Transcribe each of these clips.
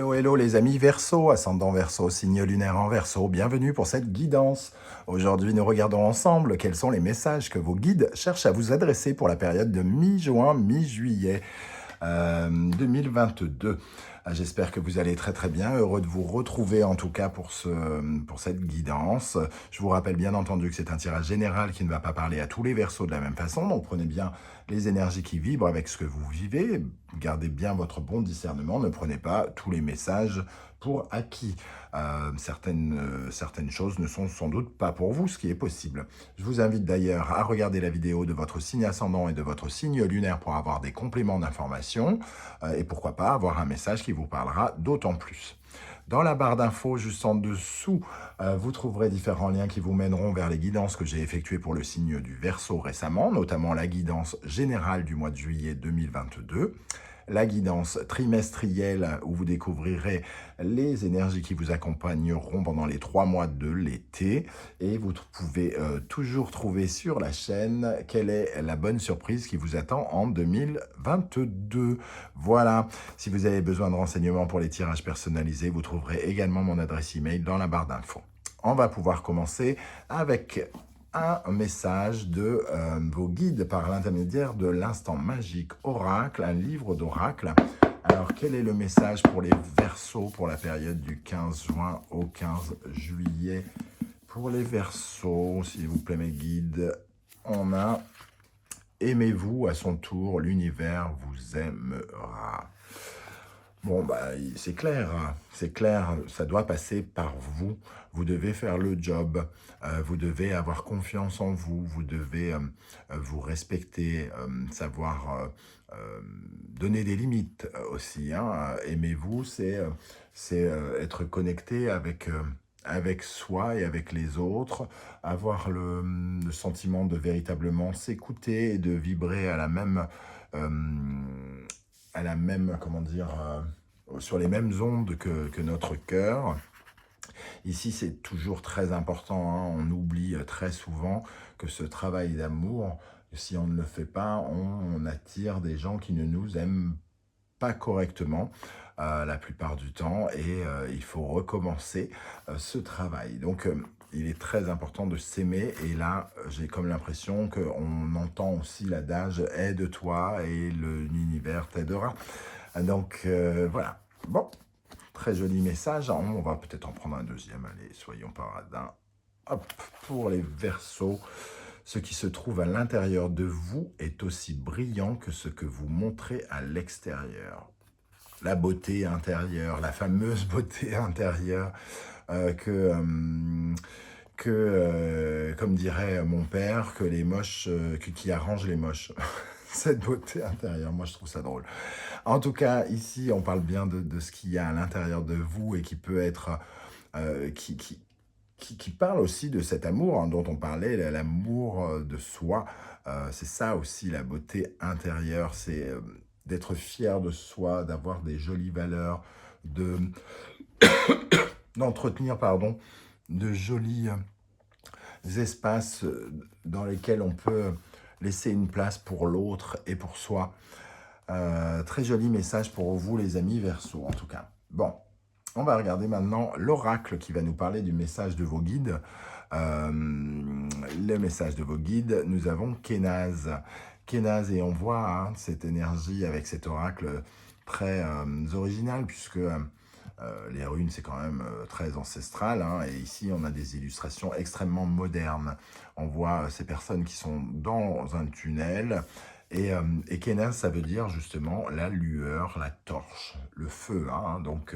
Hello, hello les amis Verseau, ascendant Verseau, signe lunaire en Verseau, bienvenue pour cette guidance. Aujourd'hui, nous regardons ensemble quels sont les messages que vos guides cherchent à vous adresser pour la période de mi-juin, mi-juillet 2022. J'espère que vous allez très très bien, heureux de vous retrouver en tout cas pour cette guidance. Je vous rappelle bien entendu que c'est un tirage général qui ne va pas parler à tous les Verseaux de la même façon, donc prenez bien les énergies qui vibrent avec ce que vous vivez, gardez bien votre bon discernement, ne prenez pas tous les messages pour acquis. Certaines choses ne sont sans doute pas pour vous, ce qui est possible. Je vous invite d'ailleurs à regarder la vidéo de votre signe ascendant et de votre signe lunaire pour avoir des compléments d'informations et pourquoi pas avoir un message qui vous parlera d'autant plus. Dans la barre d'infos, juste en dessous, vous trouverez différents liens qui vous mèneront vers les guidances que j'ai effectuées pour le signe du Verseau récemment, notamment la guidance générale du mois de juillet 2022, la guidance trimestrielle où vous découvrirez les énergies qui vous accompagneront pendant les 3 mois de l'été. Et vous pouvez toujours trouver sur la chaîne quelle est la bonne surprise qui vous attend en 2022. Voilà, si vous avez besoin de renseignements pour les tirages personnalisés, vous trouverez également mon adresse email dans la barre d'infos. On va pouvoir commencer avec un message de vos guides par l'intermédiaire de l'instant magique oracle, un livre d'oracle. Alors, quel est le message pour les Verseaux pour la période du 15 juin au 15 juillet? Pour les Verseaux, s'il vous plaît mes guides, on a « Aimez-vous à son tour, l'univers vous aimera ». Bon, c'est clair, ça doit passer par vous. Vous devez faire le job, vous devez avoir confiance en vous, vous devez vous respecter, savoir donner des limites aussi. Aimez-vous, c'est être connecté avec soi et avec les autres, avoir le sentiment de véritablement s'écouter et de vibrer à la même... comment dire, sur les mêmes ondes que notre cœur. Ici, c'est toujours très important, on oublie très souvent que ce travail d'amour, si on ne le fait pas, on attire des gens qui ne nous aiment pas correctement la plupart du temps et il faut recommencer ce travail. Donc, il est très important de s'aimer et là, j'ai comme l'impression qu'on entend aussi l'adage « aide-toi et l'univers t'aidera ». Donc, voilà. Bon, très joli message. On va peut-être en prendre un deuxième. Allez, soyons paradins. Hop, pour les Verseaux, ce qui se trouve à l'intérieur de vous est aussi brillant que ce que vous montrez à l'extérieur. La beauté intérieure, la fameuse beauté intérieure comme dirait mon père, que les moches, qui arrangent les moches. Cette beauté intérieure, moi je trouve ça drôle. En tout cas, ici, on parle bien de ce qu'il y a à l'intérieur de vous et qui peut être... qui parle aussi de cet amour dont on parlait, l'amour de soi. C'est ça aussi la beauté intérieure, c'est d'être fier de soi, d'avoir des jolies valeurs, d'entretenir, pardon, de jolis espaces dans lesquels on peut laisser une place pour l'autre et pour soi. Très joli message pour vous les amis Verseaux en tout cas. Bon, on va regarder maintenant l'oracle qui va nous parler du message de vos guides. Le message de vos guides, nous avons Kénaz. Kénaz, et on voit cette énergie avec cet oracle très original puisque les runes, c'est quand même très ancestral. Et ici, on a des illustrations extrêmement modernes. On voit ces personnes qui sont dans un tunnel. Et Kénaz, ça veut dire justement la lueur, la torche, le feu. Donc,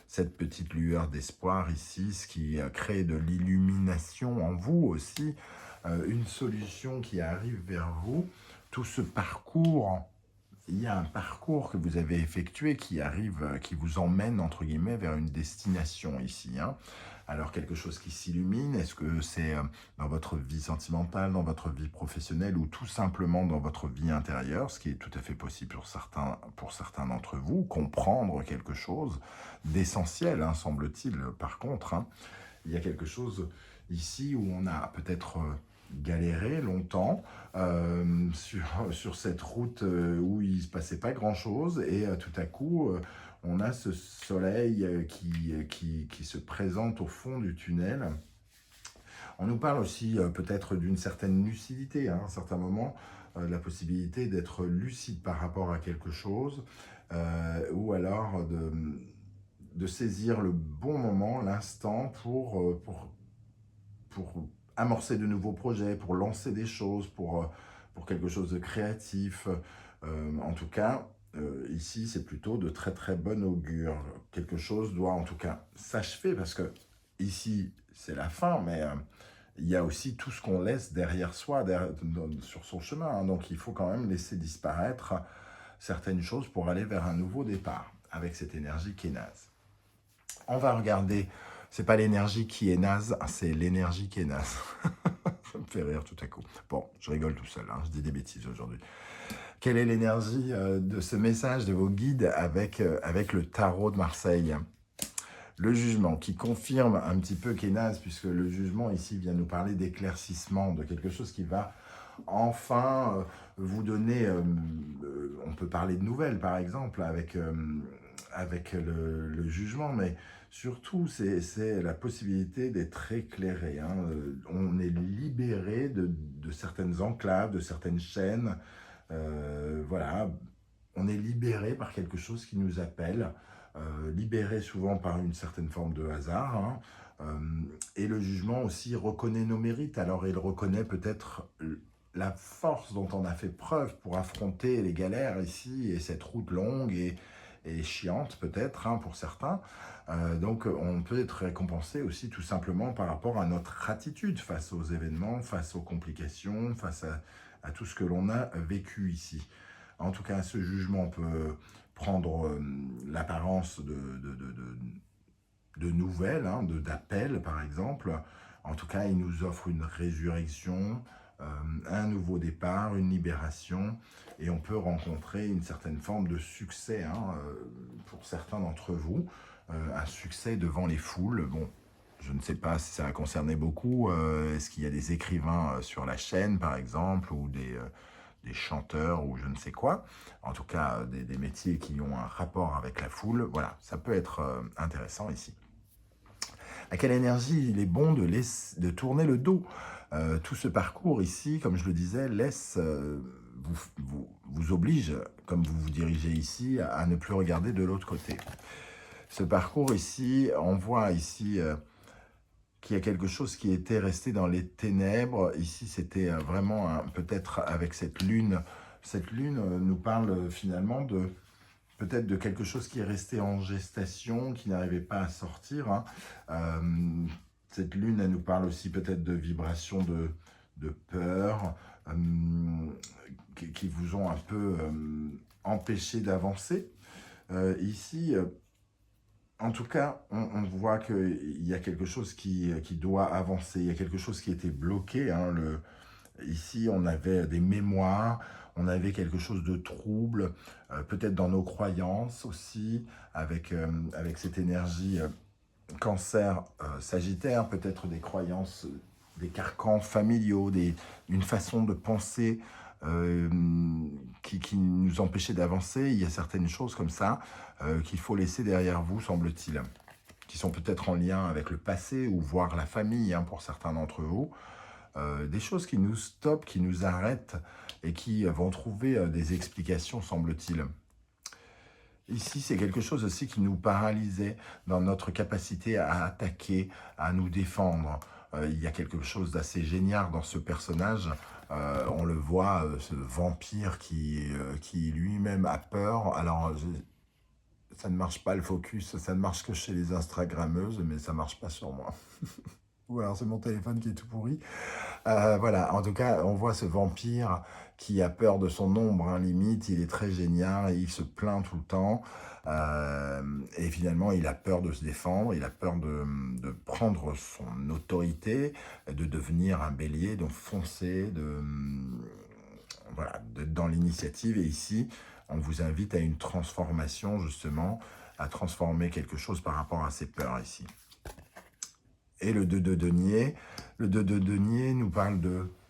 cette petite lueur d'espoir ici, ce qui crée de l'illumination en vous aussi. Une solution qui arrive vers vous. Tout ce parcours... Il y a un parcours que vous avez effectué qui arrive, qui vous emmène, entre guillemets, vers une destination ici. Alors, quelque chose qui s'illumine, est-ce que c'est dans votre vie sentimentale, dans votre vie professionnelle ou tout simplement dans votre vie intérieure, ce qui est tout à fait possible pour certains d'entre vous, comprendre quelque chose d'essentiel, semble-t-il. Par contre, il y a quelque chose ici où on a peut-être galéré longtemps sur cette route où il ne se passait pas grand-chose et tout à coup, on a ce soleil qui se présente au fond du tunnel. On nous parle aussi peut-être d'une certaine lucidité, à un certain moment, de la possibilité d'être lucide par rapport à quelque chose, ou alors de saisir le bon moment, l'instant, pour amorcer de nouveaux projets, pour lancer des choses, pour quelque chose de créatif. En tout cas, ici, c'est plutôt de très très bon augure. Quelque chose doit en tout cas s'achever, parce que ici, c'est la fin, mais il y a aussi tout ce qu'on laisse derrière soi, sur son chemin. Hein. Donc il faut quand même laisser disparaître certaines choses pour aller vers un nouveau départ, avec cette énergie qui est naze. On va regarder, c'est pas l'énergie qui est naze, c'est l'énergie qui est naze. Ça me fait rire tout à coup. Bon, je rigole tout seul, hein, je dis des bêtises aujourd'hui. Quelle est l'énergie de ce message de vos guides avec le tarot de Marseille? Le jugement qui confirme un petit peu qu'est naze, puisque le jugement ici vient nous parler d'éclaircissement, de quelque chose qui va enfin vous donner, on peut parler de nouvelles par exemple avec le jugement, mais surtout c'est la possibilité d'être éclairé. Hein. On est libéré de certaines enclaves, de certaines chaînes, voilà, on est libéré par quelque chose qui nous appelle, libéré souvent par une certaine forme de hasard, hein. Et le jugement aussi reconnaît nos mérites, alors il reconnaît peut-être la force dont on a fait preuve pour affronter les galères ici, et cette route longue et chiante peut-être, hein, pour certains. Donc on peut être récompensé aussi tout simplement par rapport à notre attitude face aux événements, face aux complications, face à tout ce que l'on a vécu ici. En tout cas, ce jugement peut prendre l'apparence de nouvelles, hein, d'appels par exemple. En tout cas, il nous offre une résurrection, un nouveau départ, une libération, et on peut rencontrer une certaine forme de succès, hein, pour certains d'entre vous, un succès devant les foules. Bon, je ne sais pas si ça a concerné beaucoup. Est-ce qu'il y a des écrivains sur la chaîne, par exemple, ou des chanteurs, ou je ne sais quoi. En tout cas, des métiers qui ont un rapport avec la foule. Voilà, ça peut être intéressant ici. À quelle énergie il est bon de tourner le dos. Tout ce parcours ici, comme je le disais, vous oblige, comme vous vous dirigez ici, à ne plus regarder de l'autre côté. Ce parcours ici, on voit ici qu'il y a quelque chose qui était resté dans les ténèbres. Ici, c'était vraiment peut-être avec cette lune. Cette lune nous parle finalement peut-être de quelque chose qui est resté en gestation, qui n'arrivait pas à sortir. Hein. Cette lune, elle nous parle aussi peut-être de vibrations de peur, qui vous ont un peu empêché d'avancer. Ici, en tout cas, on voit qu'il y a quelque chose qui doit avancer, il y a quelque chose qui était bloqué. Hein. Ici, on avait des mémoires, on avait quelque chose de trouble, peut-être dans nos croyances aussi, avec cette énergie cancer, sagittaire, peut-être des croyances, des carcans familiaux, une façon de penser qui nous empêchait d'avancer. Il y a certaines choses comme ça qu'il faut laisser derrière vous, semble-t-il, qui sont peut-être en lien avec le passé ou voire la famille, hein, pour certains d'entre vous. Des choses qui nous stoppent, qui nous arrêtent et qui vont trouver des explications, semble-t-il. Ici, c'est quelque chose aussi qui nous paralysait dans notre capacité à attaquer, à nous défendre. Il y a quelque chose d'assez génial dans ce personnage. On le voit, ce vampire qui lui-même a peur. Alors, ça ne marche pas le focus, ça ne marche que chez les Instagrammeuses, mais ça ne marche pas sur moi. Ou alors c'est mon téléphone qui est tout pourri. Voilà, en tout cas, on voit ce vampire qui a peur de son ombre, hein, limite, il est très génial, il se plaint tout le temps, et finalement, il a peur de se défendre, il a peur de prendre son autorité, de devenir un bélier, donc foncer, voilà, d'être dans l'initiative. Et ici, on vous invite à une transformation, justement, à transformer quelque chose par rapport à ses peurs ici. Et le 2 de denier nous parle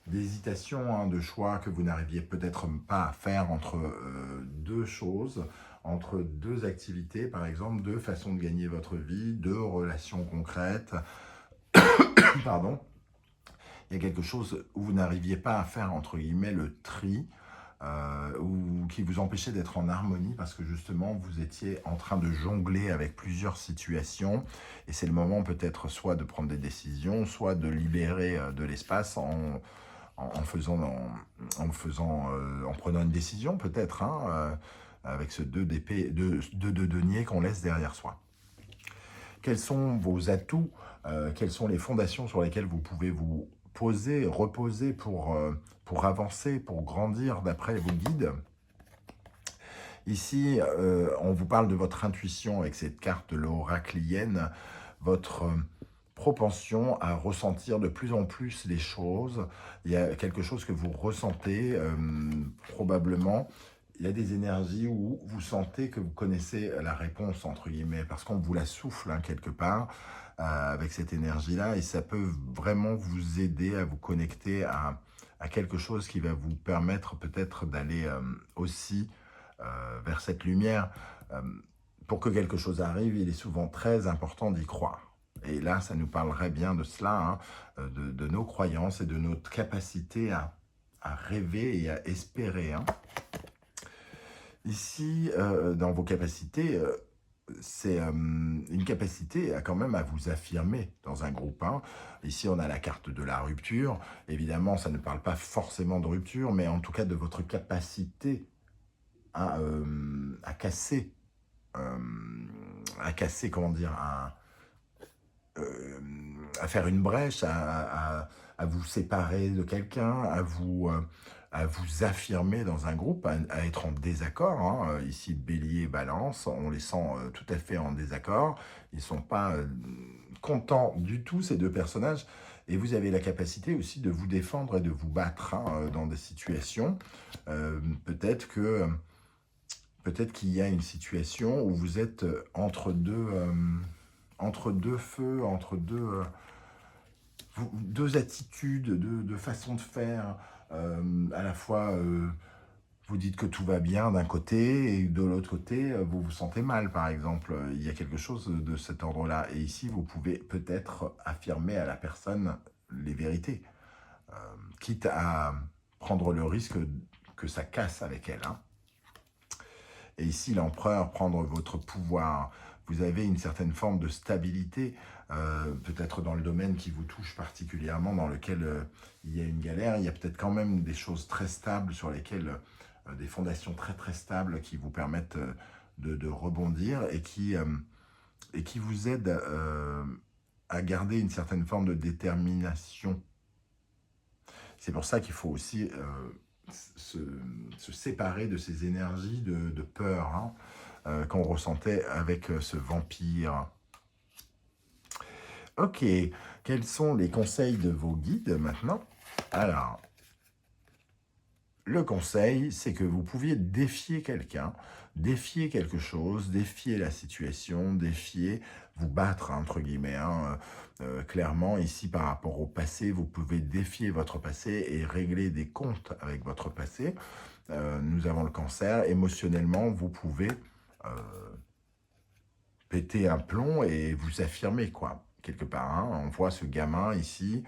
d'hésitation, hein, de choix que vous n'arriviez peut-être pas à faire entre deux choses, entre deux activités, par exemple, deux façons de gagner votre vie, deux relations concrètes. Pardon. Il y a quelque chose où vous n'arriviez pas à faire, entre guillemets, le tri, ou qui vous empêchait d'être en harmonie parce que justement vous étiez en train de jongler avec plusieurs situations et c'est le moment peut-être soit de prendre des décisions, soit de libérer de l'espace en prenant une décision peut-être, hein, avec ce 2 d'épée, de denier qu'on laisse derrière soi. Quels sont vos atouts, quelles sont les fondations sur lesquelles vous pouvez vous poser, reposer pour avancer, pour grandir d'après vos guides. Ici, on vous parle de votre intuition avec cette carte de l'oraclienne, votre propension à ressentir de plus en plus les choses. Il y a quelque chose que vous ressentez probablement. Il y a des énergies où vous sentez que vous connaissez la réponse, entre guillemets, parce qu'on vous la souffle hein, quelque part avec cette énergie-là, et ça peut vraiment vous aider à vous connecter à quelque chose qui va vous permettre peut-être d'aller aussi vers cette lumière. Pour que quelque chose arrive, il est souvent très important d'y croire. Et là, ça nous parlerait bien de cela, hein, de nos croyances et de notre capacité à rêver et à espérer. Hein. Ici, dans vos capacités, c'est une capacité à quand même à vous affirmer dans un groupe. Hein. Ici, on a la carte de la rupture. Évidemment, ça ne parle pas forcément de rupture, mais en tout cas de votre capacité à casser, comment dire, à faire une brèche, à vous séparer de quelqu'un, à vous affirmer dans un groupe, à être en désaccord. Hein. Ici, Bélier, Balance, on les sent tout à fait en désaccord. Ils ne sont pas contents du tout, ces deux personnages. Et vous avez la capacité aussi de vous défendre et de vous battre hein, dans des situations. Peut-être qu'il y a une situation où vous êtes entre deux feux, entre deux attitudes, deux façons de faire. À la fois, vous dites que tout va bien d'un côté, et de l'autre côté, vous vous sentez mal, par exemple. Il y a quelque chose de cet ordre-là. Et ici, vous pouvez peut-être affirmer à la personne les vérités, quitte à prendre le risque que ça casse avec elle. Hein. Et ici, l'empereur, prendre votre pouvoir. Vous avez une certaine forme de stabilité, peut-être dans le domaine qui vous touche particulièrement, dans lequel il y a une galère. Il y a peut-être quand même des choses très stables sur lesquelles, des fondations très très stables qui vous permettent de rebondir et qui vous aident à garder une certaine forme de détermination. C'est pour ça qu'il faut aussi se séparer de ces énergies de peur hein, qu'on ressentait avec ce vampire. Ok, quels sont les conseils de vos guides maintenant? Alors, le conseil, c'est que vous pouviez défier quelqu'un, défier quelque chose, défier la situation, défier, vous battre, entre guillemets. Hein. Clairement, ici, par rapport au passé, vous pouvez défier votre passé et régler des comptes avec votre passé. Nous avons le cancer. Émotionnellement, vous pouvez péter un plomb et vous affirmer, quoi, quelque part. Hein. On voit ce gamin ici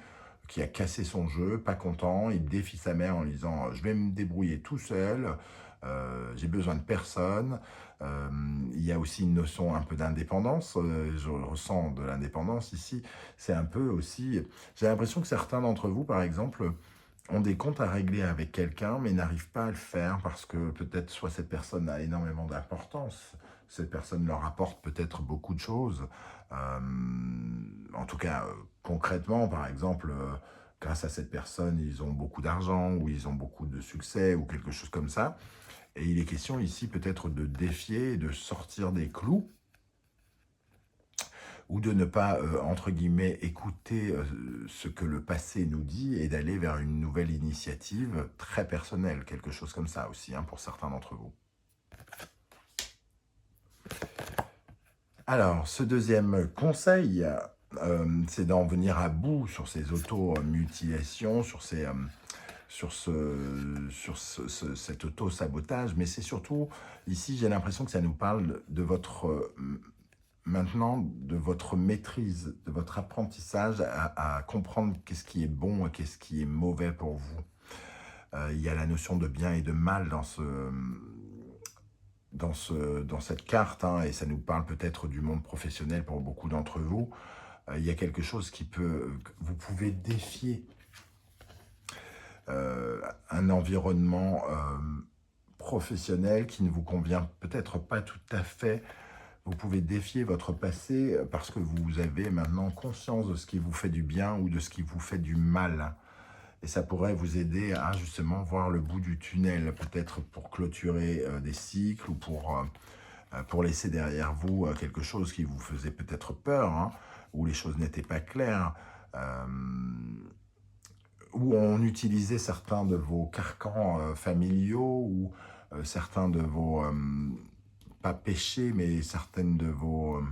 qui a cassé son jeu, pas content, il défie sa mère en disant « je vais me débrouiller tout seul, j'ai besoin de personne ». Il y a aussi une notion un peu d'indépendance, je ressens de l'indépendance ici, c'est un peu aussi... J'ai l'impression que certains d'entre vous, par exemple, ont des comptes à régler avec quelqu'un, mais n'arrivent pas à le faire parce que peut-être soit cette personne a énormément d'importance, cette personne leur apporte peut-être beaucoup de choses. En tout cas, concrètement, par exemple, grâce à cette personne, ils ont beaucoup d'argent ou ils ont beaucoup de succès ou quelque chose comme ça. Et il est question ici peut-être de défier, de sortir des clous ou de ne pas, entre guillemets, écouter ce que le passé nous dit et d'aller vers une nouvelle initiative très personnelle, quelque chose comme ça aussi, hein, pour certains d'entre vous. Alors, ce deuxième conseil, c'est d'en venir à bout sur ces auto-mutilations, sur ces cet auto-sabotage, mais c'est surtout, ici, j'ai l'impression que ça nous parle de votre, maintenant, de votre maîtrise, de votre apprentissage à comprendre qu'est-ce qui est bon et qu'est-ce qui est mauvais pour vous. Il y a la notion de bien et de mal dans cette carte, hein, et ça nous parle peut-être du monde professionnel pour beaucoup d'entre vous. Il y a quelque chose vous pouvez défier un environnement professionnel qui ne vous convient peut-être pas tout à fait. Vous pouvez défier votre passé parce que vous avez maintenant conscience de ce qui vous fait du bien ou de ce qui vous fait du mal. Et ça pourrait vous aider à justement voir le bout du tunnel, peut-être pour clôturer des cycles ou pour laisser derrière vous quelque chose qui vous faisait peut-être peur, hein, où les choses n'étaient pas claires, où on utilisait certains de vos carcans familiaux ou certains de vos, pas péchés, mais certaines de vos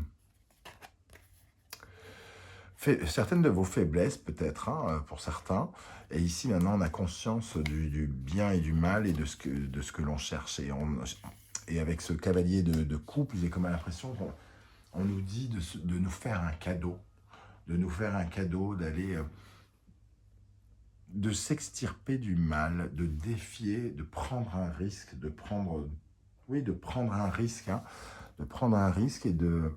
faiblesses peut-être, hein, pour certains. Et ici, maintenant, on a conscience du bien et du mal et de ce que l'on cherche. Et avec ce cavalier de coupe, j'ai comme l'impression qu'on nous dit de nous faire un cadeau. De nous faire un cadeau, d'aller... de s'extirper du mal, de défier, de prendre un risque, de prendre un risque, hein, de prendre un risque et de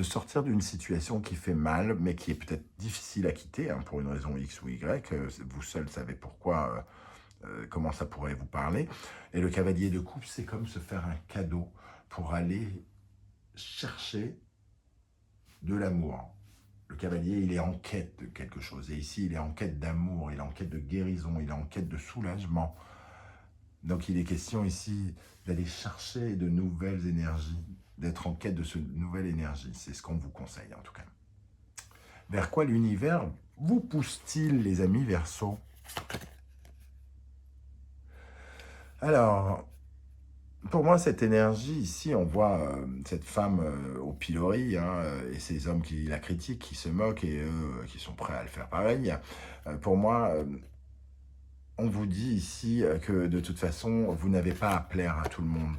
sortir d'une situation qui fait mal, mais qui est peut-être difficile à quitter, hein, pour une raison X ou Y. Vous seul savez pourquoi, comment ça pourrait vous parler. Et le cavalier de coupe, c'est comme se faire un cadeau pour aller chercher de l'amour. Le cavalier, il est en quête de quelque chose. Et ici, il est en quête d'amour, il est en quête de guérison, il est en quête de soulagement. Donc, il est question ici d'aller chercher de nouvelles énergies, d'être en quête de cette nouvelle énergie. C'est ce qu'on vous conseille, en tout cas. Vers quoi l'univers vous pousse-t-il, les amis Verseaux? Alors, pour moi, cette énergie, ici, on voit cette femme au pilori, hein, et ces hommes qui la critiquent, qui se moquent, et eux qui sont prêts à le faire pareil. Pour moi, on vous dit ici que de toute façon, vous n'avez pas à plaire à tout le monde.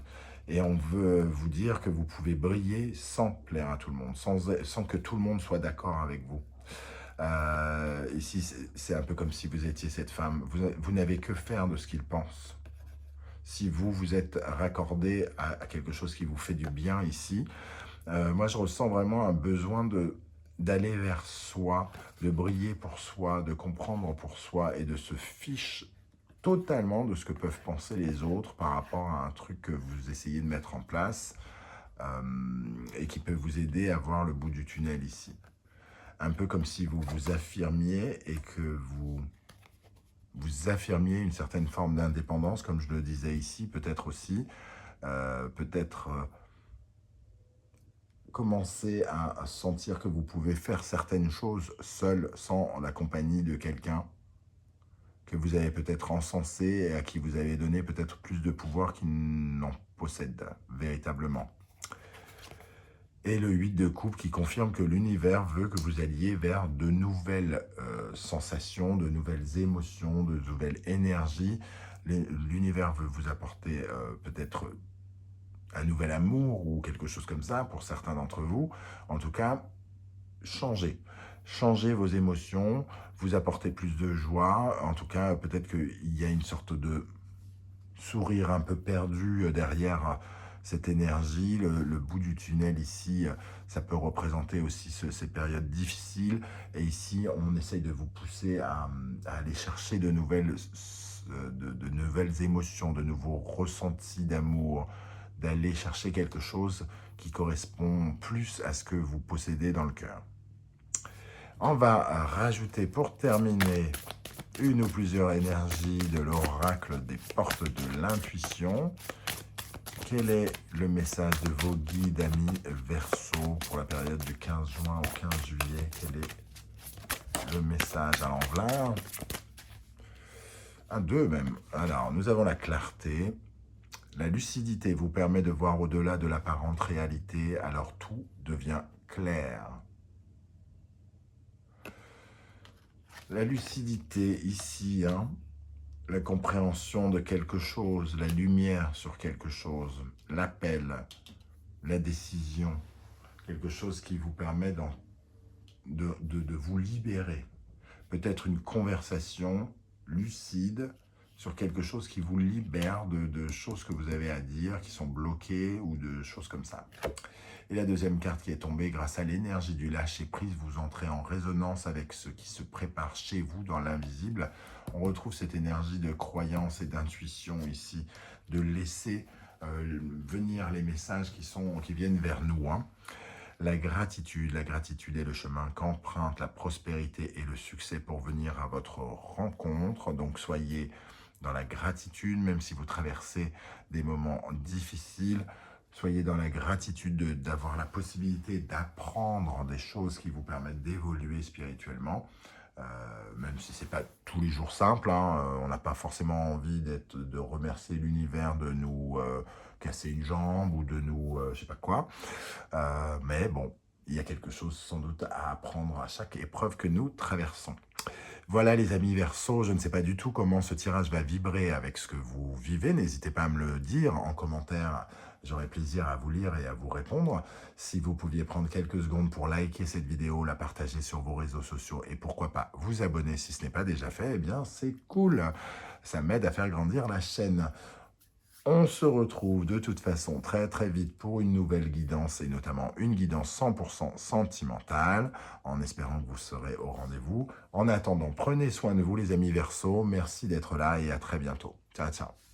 Et on veut vous dire que vous pouvez briller sans plaire à tout le monde, sans que tout le monde soit d'accord avec vous. Ici, c'est un peu comme si vous étiez cette femme. Vous n'avez que faire de ce qu'ils pensent. Si vous êtes raccordé à quelque chose qui vous fait du bien ici, moi je ressens vraiment un besoin d'aller vers soi, de briller pour soi, de comprendre pour soi et de se fiche totalement de ce que peuvent penser les autres par rapport à un truc que vous essayez de mettre en place et qui peut vous aider à voir le bout du tunnel ici. Un peu comme si vous vous affirmiez et que vous affirmiez une certaine forme d'indépendance, comme je le disais ici, peut-être aussi, commencer à sentir que vous pouvez faire certaines choses seul, sans la compagnie de quelqu'un que vous avez peut-être encensé et à qui vous avez donné peut-être plus de pouvoir qu'il n'en possède véritablement. Et le 8 de coupe qui confirme que l'univers veut que vous alliez vers de nouvelles sensations, de nouvelles émotions, de nouvelles énergies. L'univers veut vous apporter peut-être un nouvel amour ou quelque chose comme ça pour certains d'entre vous. En tout cas, changez. Changez vos émotions, vous apportez plus de joie. En tout cas, peut-être qu'il y a une sorte de sourire un peu perdu derrière cette énergie, le bout du tunnel ici, ça peut représenter aussi ces périodes difficiles. Et ici, on essaye de vous pousser à aller chercher de nouvelles émotions, de nouveaux ressentis d'amour, d'aller chercher quelque chose qui correspond plus à ce que vous possédez dans le cœur. On va rajouter pour terminer une ou plusieurs énergies de l'oracle des portes de l'intuition. Quel est le message de vos guides, amis Verseaux, pour la période du 15 juin au 15 juillet? Quel est le message à l'envers? Un, deux même. Alors, nous avons la clarté. La lucidité vous permet de voir au-delà de l'apparente réalité, alors tout devient clair. La lucidité ici, hein, la compréhension de quelque chose, la lumière sur quelque chose, l'appel, la décision, quelque chose qui vous permet de vous libérer. Peut-être une conversation lucide sur quelque chose qui vous libère de choses que vous avez à dire, qui sont bloquées ou de choses comme ça. Et la deuxième carte qui est tombée, grâce à l'énergie du lâcher-prise, vous entrez en résonance avec ce qui se prépare chez vous dans l'invisible. On retrouve cette énergie de croyance et d'intuition ici, de laisser venir les messages qui viennent vers nous. La gratitude est le chemin qu'emprunte la prospérité et le succès pour venir à votre rencontre. Donc soyez dans la gratitude, même si vous traversez des moments difficiles. Soyez dans la gratitude d'avoir la possibilité d'apprendre des choses qui vous permettent d'évoluer spirituellement. Même si c'est pas tous les jours simple, on n'a pas forcément envie de remercier l'univers de nous casser une jambe ou de nous je sais pas quoi, mais bon, il y a quelque chose sans doute à apprendre à chaque épreuve que nous traversons. Voilà les amis Verseau, je ne sais pas du tout comment ce tirage va vibrer avec ce que vous vivez. N'hésitez pas à me le dire en commentaire, j'aurai plaisir à vous lire et à vous répondre. Si vous pouviez prendre quelques secondes pour liker cette vidéo, la partager sur vos réseaux sociaux et pourquoi pas vous abonner si ce n'est pas déjà fait, eh bien c'est cool. Ça m'aide à faire grandir la chaîne. On se retrouve de toute façon très très vite pour une nouvelle guidance et notamment une guidance 100% sentimentale en espérant que vous serez au rendez-vous. En attendant, prenez soin de vous les amis Verseau, merci d'être là et à très bientôt. Ciao ciao.